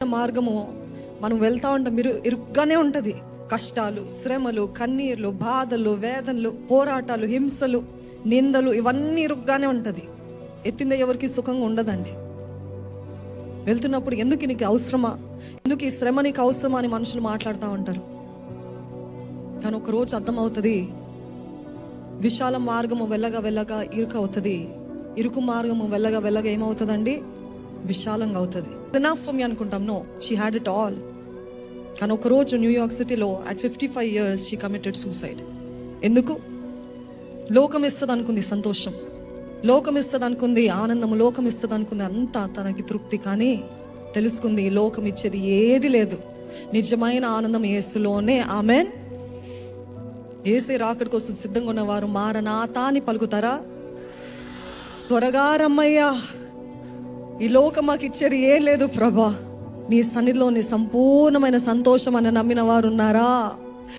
మార్గము మనం వెళ్తా ఉంటాం, మీరు ఇరుగ్గానే ఉంటుంది. కష్టాలు, శ్రమలు, కన్నీర్లు, బాధలు, వేదనలు, పోరాటాలు, హింసలు, నిందలు, ఇవన్నీ ఇరుగ్గానే ఉంటుంది. ఎత్తిందే ఎవరికి సుఖంగా ఉండదండి. వెళ్తున్నప్పుడు ఎందుకు నీకు అవసరమా, ఎందుకు ఈ శ్రమ నీకు అవసరమా అని మనుషులు మాట్లాడుతూ ఉంటారు. కానీ ఒకరోజు అర్థమవుతుంది, విశాల మార్గము వెళ్ళగా వెళ్ళగా ఇరుకు అవుతుంది, ఇరుకు మార్గము వెళ్ళగా వెళ్ళగా ఏమవుతుందండి, విశాలంగా అవుతుంది. ఎనఫ్ ఫర్ మీ అనుకుంటాం. No, she had it all. కానీ ఒకరోజు న్యూయార్క్ సిటీలో at 55 years she committed suicide. ఎందుకు? లోకం ఇస్తుంది అనుకుంది సంతోషం, లోకం ఇస్తుంది అనుకుంది ఆనందం, లోకం ఇస్తుంది అనుకుంది అంతా తనకి తృప్తి. కానీ తెలుసుకుంది ఈ లోకం ఇచ్చేది ఏది లేదు, నిజమైన ఆనందం యేసులోనే. ఆమెన్. యేసే రాకడ కోసం సిద్ధంగా ఉన్నవారు మారనాథా అని పలుకుతారా? త్వరగా రమ్మయ్యా, ఈ లోకం మాకు ఇచ్చేది ఏం లేదు ప్రభా, నీ సన్నిధిలో నీ సంపూర్ణమైన సంతోషం అని నమ్మిన వారు ఉన్నారా?